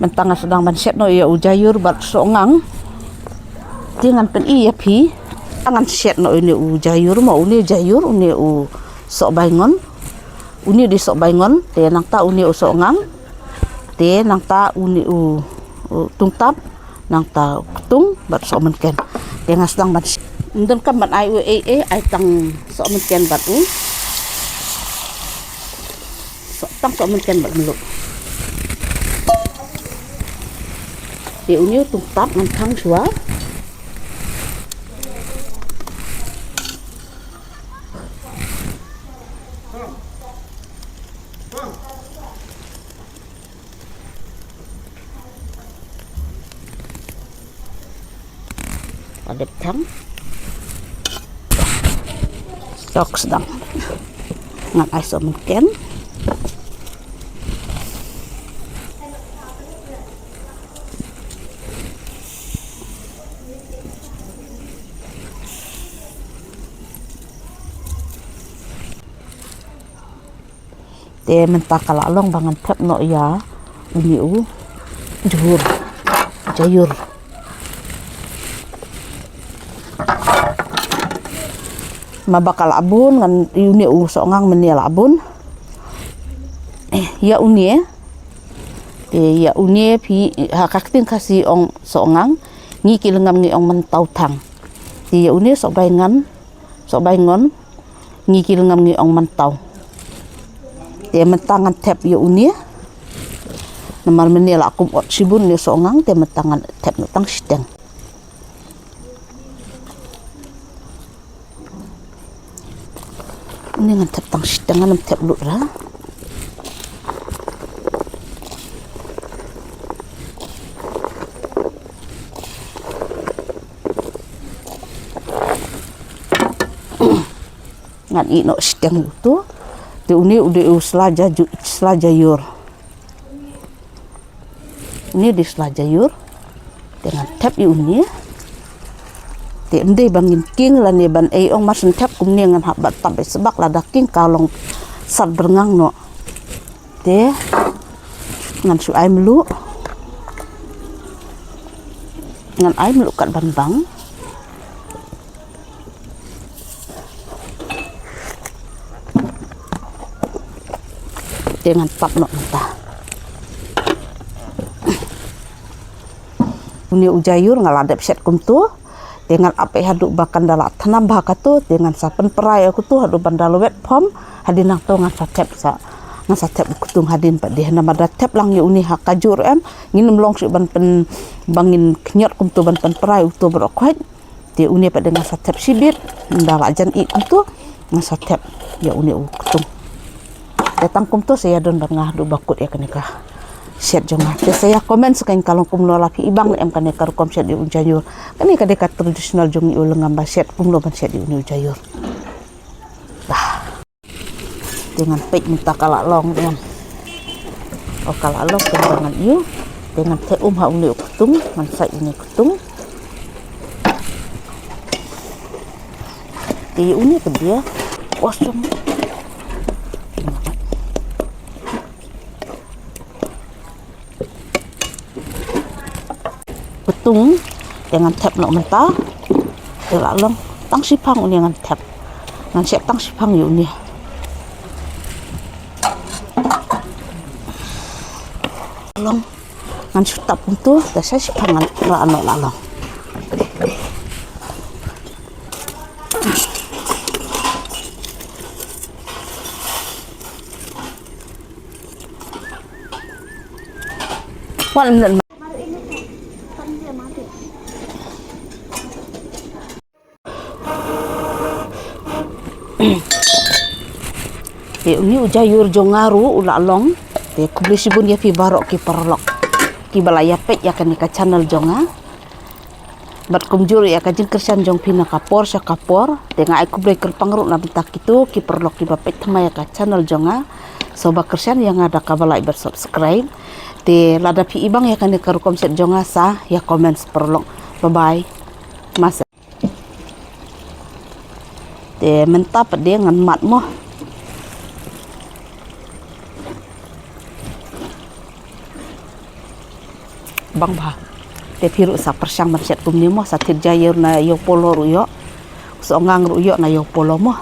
mentang sedang manset no ya ujayur bat songang dengan pen iya pi tangan set no ini ujayur mau ini jayur ini sok baingon uni di sok baingon te nang ta uni songang te nang ta uni tungtap nang ta tung bat sok menken dengan sedang ban ndon kam ban ai ai tang sok menken bat tang sok menken bat meluk thì uni tung tap ngan thang chua ada thang stok sedang ngan ai so mungkin te mentah kala long bangan thep no ya uni jayur ma bakal abun ngan uni songang menil abun ya uni te ya uni pi hakaktin kasih ong songang ngi kilengam ngi ong mentau thang te ya uni sok baingon ngi kilengam ngi ong mentau te mentangan tap ya uni namal menil akum ot sibun ni songang te mentangan tap no tang siteng ini ngan tap tang siteng ngan tap lu ra ngan i no siteng tu te uni udah selajayur ini di selajayur dengan tap uni te ndai bangin king lan ne ban ai ong masen tap kum ne ngan habat tambe sebak la king kalong sat berngang no te ngan su ai melu kat ban bang dengan tap no entah uni ujayur ngaladep set kum tu dengan apa haduk bakan dala tanam bahaka tu dengan sapen perai aku tu haduk bandalo wet pom hadin nang tu ngan satep kutung hadin pak dia nama da tep lang uni hakajur nginem long si ban pen bangin knyot kum tu ban pen perai tu berokwet dia uni pak dengan satep sibit dala jan i kum tu ngan satep ya uni kutung datang kum tu saya don bangah du bakut ya kenika set jonga te saya komen sekain kalong kum lo lapi ibang em kenika kom set di ujayur kenika dekat tradisional jongi uleng ngamba set kum lo ban set di ujayur dah dengan pek minta kalak long dengan kalak long dengan iu dengan te ha uni kutung man sai ini kutung te uni ke dia kosong kutung dengan tap no mentah kalak long tang sipang uni dengan tap ngan set tang sipang yu uni long ngan sutap untuk dasa sipangan rano lalong wan te uni ujayur jongaru ulalong te kubli sibun ya fi barok ki perlok ki balaya pek ya kenika channel jonga bat kumjur ya kajin kersan jong pina kapor sa kapor te ngai kubli ker pangruk na bentak itu ki perlok ki bapek tama ya ka channel jonga soba kersan yang ada kabalai bersubscribe te lada pi ibang ya kenika rukom set jonga sa ya komen perlok bye bye masa te mentap dia ngan mat mo bang bah te piru sa persyang mercet kumni mo sa tirjaya na yo polo ru yo so ngang ru yo na yo polo mo